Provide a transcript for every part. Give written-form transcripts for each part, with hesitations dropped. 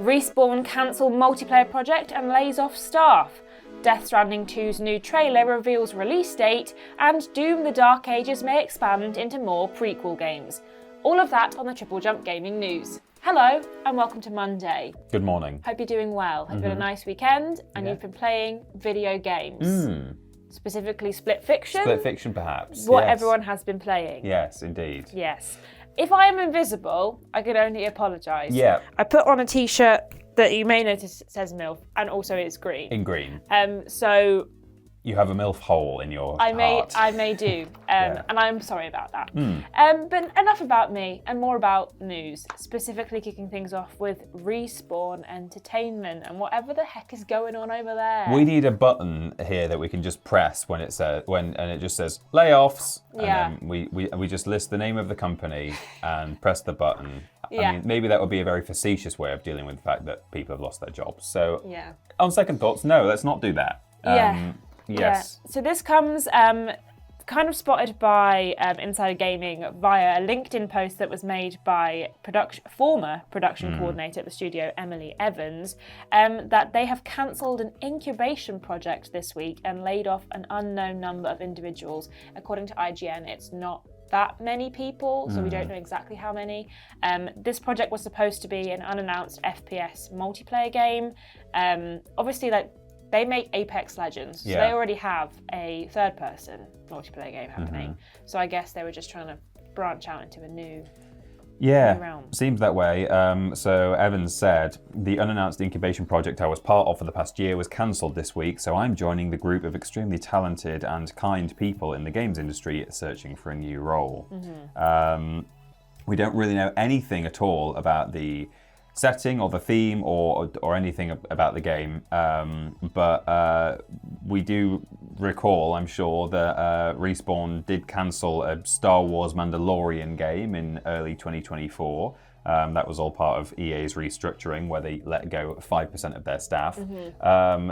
Respawn cancel multiplayer project and lays off staff. Death Stranding 2's new trailer reveals release date, and Doom the Dark Ages may expand into more prequel games. All of that on the TripleJump Gaming News. Hello and welcome to Monday. Good morning. Hope you're doing well. Hope you've had a nice weekend and you've been playing video games. Specifically Split Fiction. Split Fiction, perhaps. What everyone has been playing. Yes, indeed. Yes. If I am invisible, I can only apologise. Yeah. I put on a t-shirt that you may notice says MILF, and also it's green. In green. So you have a MILF hole in your heart. I may do, and I'm sorry about that. But enough about me, and more about news, specifically kicking things off with Respawn Entertainment and whatever the heck is going on over there. We need a button here that we can just press when it says and it just says layoffs, and then we just list the name of the company and press the button. I mean, maybe that would be a very facetious way of dealing with the fact that people have lost their jobs. So, on second thoughts, no, let's not do that. Yes. So this comes kind of spotted by Insider Gaming via a LinkedIn post that was made by former production coordinator at the studio, Emily Evans, that they have cancelled an incubation project this week and laid off an unknown number of individuals. According to IGN, it's not that many people, so we don't know exactly how many. This project was supposed to be an unannounced FPS multiplayer game. Obviously, they make Apex Legends, so they already have a third-person multiplayer game happening. So I guess they were just trying to branch out into a new realm. Seems that way. So Evans said, the unannounced incubation project I was part of for the past year was cancelled this week, so I'm joining the group of extremely talented and kind people in the games industry searching for a new role. We don't really know anything at all about the setting or the theme or anything about the game, but we do recall, I'm sure, that Respawn did cancel a Star Wars Mandalorian game in early 2024. That was all part of EA's restructuring, where they let go 5% of their staff.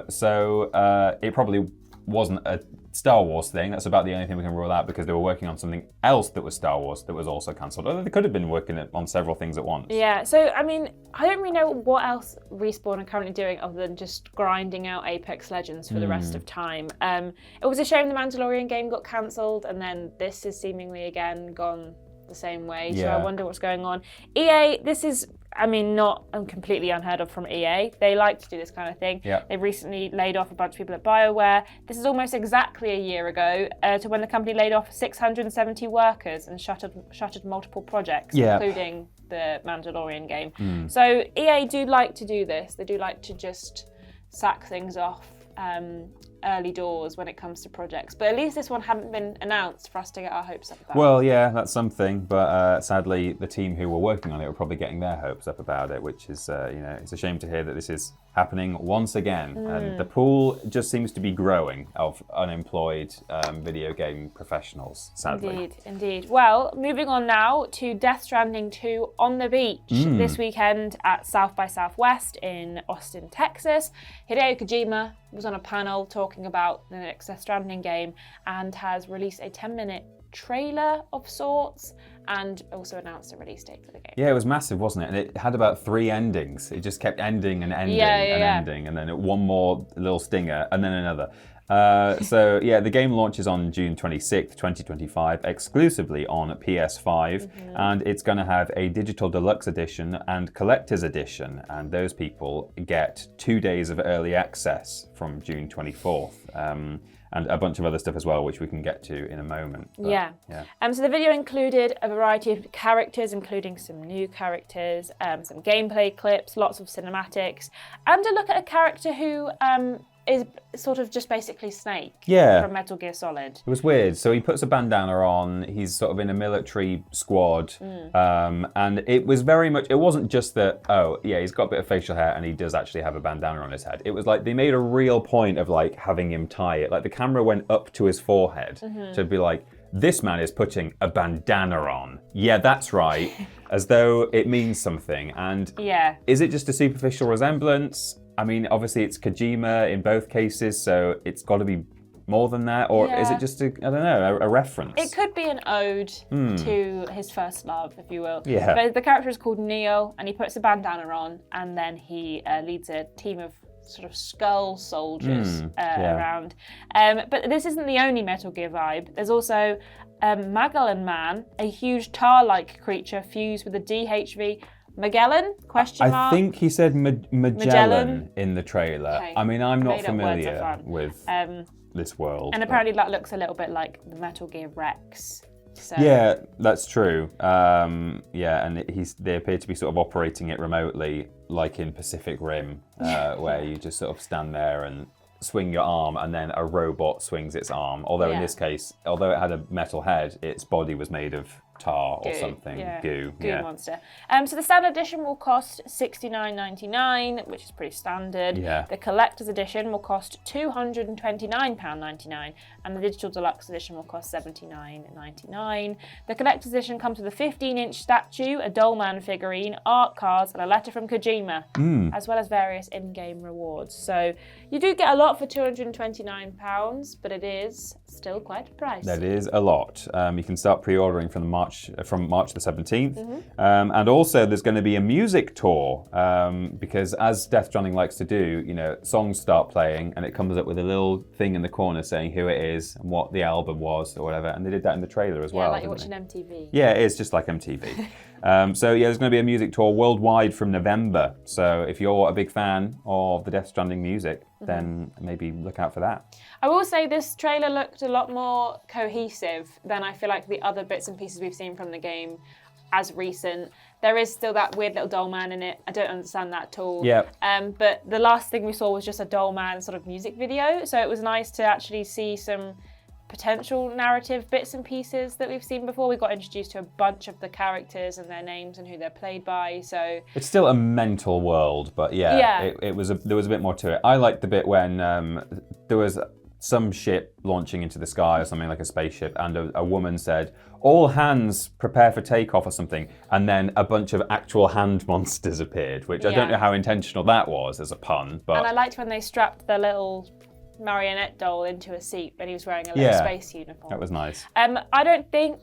So it probably wasn't a Star Wars thing. That's about the only thing we can rule out, because they were working on something else that was Star Wars that was also cancelled. Although they could have been working on several things at once. Yeah, so I mean, I don't really know what else Respawn are currently doing other than just grinding out Apex Legends for the rest of time. It was a shame the Mandalorian game got cancelled, and then this is seemingly again gone the same way. So I wonder what's going on. EA, this is, I mean, not completely unheard of from EA. They like to do this kind of thing. They've recently laid off a bunch of people at BioWare. This is almost exactly a year ago to when the company laid off 670 workers and shuttered multiple projects, including the Mandalorian game. So EA do like to do this. They do like to just sack things off early doors when it comes to projects, but at least this one hadn't been announced for us to get our hopes up about. Well, yeah, that's something, but sadly the team who were working on it were probably getting their hopes up about it, which is, it's a shame to hear that this is happening once again. And the pool just seems to be growing of unemployed video game professionals, sadly. Indeed. Well, moving on now to Death Stranding 2 on the beach this weekend at South by Southwest in Austin, Texas. Hideo Kojima was on a panel talking about the next Death Stranding game and has released a 10-minute trailer of sorts and also announced a release date for the game. Yeah, it was massive, wasn't it? And it had about 3 endings. It just kept ending and ending ending, and then one more little stinger, and then another. So the game launches on June 26th, 2025, exclusively on PS5, and it's going to have a digital deluxe edition and collector's edition, and those people get 2 days of early access from June 24th. And a bunch of other stuff as well, which we can get to in a moment. But, so the video included a variety of characters, including some new characters, some gameplay clips, lots of cinematics, and a look at a character who is sort of just basically Snake from Metal Gear Solid. It was weird. So he puts a bandana on, he's sort of in a military squad, and it was very much, it wasn't just that, he's got a bit of facial hair and he does actually have a bandana on his head. It was like they made a real point of like having him tie it. Like the camera went up to his forehead to be like, this man is putting a bandana on. Yeah, that's right. As though it means something. And is it just a superficial resemblance? I mean, obviously it's Kojima in both cases, so it's got to be more than that, or is Yeah. it just a reference? It could be an ode to his first love, if you will. Yeah. But the character is called Neo, and he puts a bandana on, and then he leads a team of sort of skull soldiers around. But this isn't the only Metal Gear vibe. There's also Magellan Man, a huge tar-like creature fused with a DHV. Magellan? Question mark? I think he said Magellan in the trailer. Okay. I mean, I'm not Made up words are familiar fun. with this world. And apparently that looks a little bit like the Metal Gear Rex. So. Yeah, that's true. And they appear to be sort of operating it remotely, like in Pacific Rim, where you just sort of stand there and swing your arm, and then a robot swings its arm. Although in this case, although it had a metal head, its body was made of tar or something. Goo monster. So the standard edition will cost $69.99, which is pretty standard. Yeah. The collector's edition will cost £229.99, and the digital deluxe edition will cost $79.99. The collector's edition comes with a 15-inch statue, a Dollman figurine, art cards, and a letter from Kojima, as well as various in-game rewards. So you do get a lot for £229, but it is still quite pricey. That is a lot. You can start pre-ordering from March the 17th. And also there's going to be a music tour, because as Death Stranding likes to do, songs start playing and it comes up with a little thing in the corner saying who it is and what the album was or whatever. And they did that in the trailer as well. Like you're watching MTV. Yeah, it is just like MTV. There's going to be a music tour worldwide from November. So if you're a big fan of the Death Stranding music, then maybe look out for that. I will say this trailer looked a lot more cohesive than I feel like the other bits and pieces we've seen from the game as recent. There is still that weird little doll man in it. I don't understand that at all. Yeah. But the last thing we saw was just a doll man sort of music video. So it was nice to actually see some potential narrative bits and pieces that we've seen before. We got introduced to a bunch of the characters and their names and who they're played by. So it's still a mental world, but there was a bit more to it. I liked the bit when there was some ship launching into the sky or something like a spaceship, and a woman said, "All hands prepare for takeoff" or something, and then a bunch of actual hand monsters appeared, which I don't know how intentional that was as a pun. But and I liked when they strapped the little marionette doll into a seat and he was wearing a little space uniform. That was nice. I don't think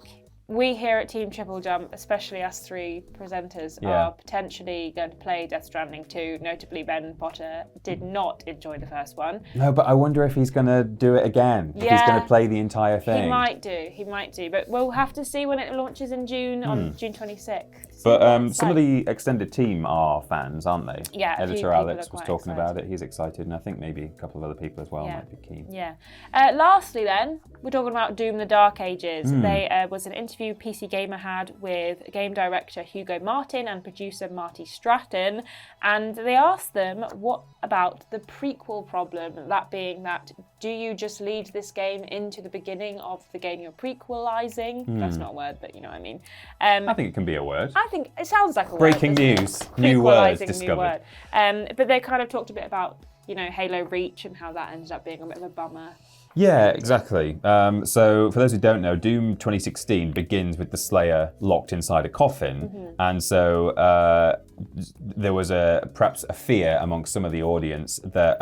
we here at Team TripleJump, especially us three presenters, are potentially going to play Death Stranding 2. Notably, Ben Potter did not enjoy the first one. No, but I wonder if he's going to do it again. If he's going to play the entire thing. He might do. But we'll have to see when it launches in June, on June 26th. But some of the extended team are fans, aren't they? Yeah, Editor Alex was talking about it. He's excited, and I think maybe a couple of other people as well might be keen. Yeah. Lastly then, we're talking about Doom the Dark Ages. There was an interview PC Gamer had with game director Hugo Martin and producer Marty Stratton, and they asked them what about the prequel problem, that being that do you just lead this game into the beginning of the game you're prequelizing? That's not a word, but you know what I mean. I think it can be a word. I think it sounds like a Breaking word. news. New words discovered. But they kind of talked a bit about, Halo Reach and how that ended up being a bit of a bummer. Yeah, exactly. So for those who don't know, Doom 2016 begins with the Slayer locked inside a coffin. And so there was perhaps a fear amongst some of the audience that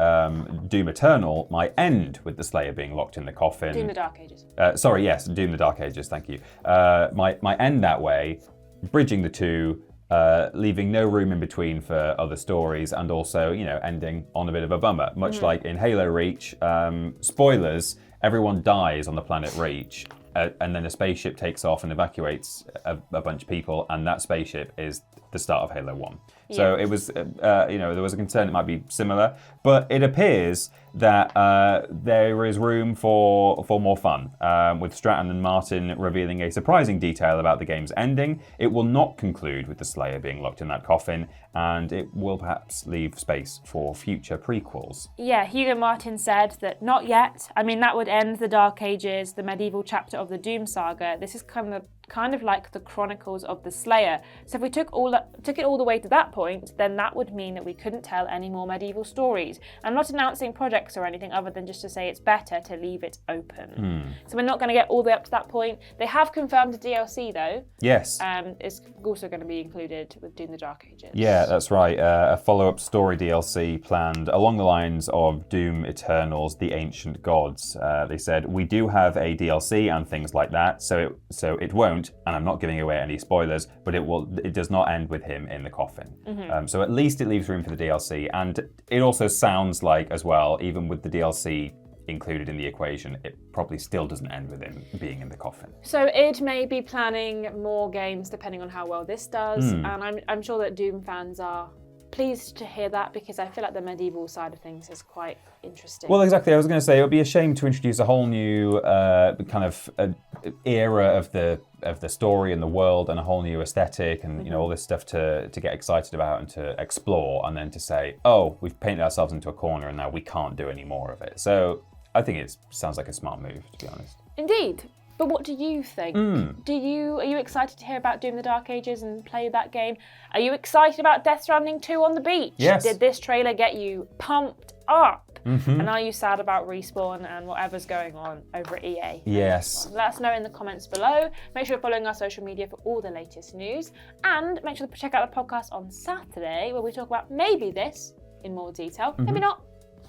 Doom Eternal might end with the Slayer being locked in the coffin. Doom the Dark Ages. Doom the Dark Ages, thank you. Might end that way, bridging the two, leaving no room in between for other stories, and also, ending on a bit of a bummer. Much like in Halo Reach, spoilers, everyone dies on the planet Reach, and then a spaceship takes off and evacuates a bunch of people, and that spaceship is the start of Halo 1. So it was, there was a concern it might be similar, but it appears that there is room for more fun, with Stratton and Martin revealing a surprising detail about the game's ending. It will not conclude with the Slayer being locked in that coffin, and it will perhaps leave space for future prequels. Yeah, Hugo Martin said that not yet. I mean, that would end the Dark Ages, the medieval chapter of the Doom saga. This is kind kind of like the Chronicles of the Slayer. So if we took it all the way to that point, then that would mean that we couldn't tell any more medieval stories. I'm not announcing projects or anything other than just to say it's better to leave it open. So we're not going to get all the way up to that point. They have confirmed a DLC though. Yes. It's also going to be included with Doom the Dark Ages. Yeah, that's right. A follow-up story DLC planned along the lines of Doom Eternal's The Ancient Gods. They said, we do have a DLC and things like that, so it won't, and I'm not giving away any spoilers, but it does not end with him in the coffin. So at least it leaves room for the DLC, and it also sounds like, as well, even with the DLC included in the equation, it probably still doesn't end with him being in the coffin. So id may be planning more games depending on how well this does, and I'm sure that Doom fans are pleased to hear that, because I feel like the medieval side of things is quite interesting. Well, exactly. I was going to say it would be a shame to introduce a whole new kind of era of the story and the world and a whole new aesthetic and all this stuff to get excited about and to explore, and then to say, oh, we've painted ourselves into a corner and now we can't do any more of it. So I think it sounds like a smart move, to be honest. Indeed. But what do you think? Are you excited to hear about Doom the Dark Ages and play that game? Are you excited about Death Stranding 2 on the beach? Yes. Did this trailer get you pumped up? And are you sad about Respawn and whatever's going on over at EA? Yes. Let us know in the comments below. Make sure you're following our social media for all the latest news. And make sure to check out the podcast on Saturday, where we talk about maybe this in more detail. Maybe not.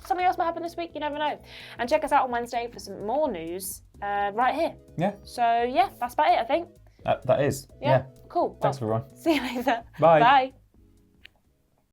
Something else might happen this week, you never know. And check us out on Wednesday for some more news right here. Yeah. So yeah, that's about it, I think. That is. Yeah. Cool. Thanks, everyone. See you later. Bye. Bye.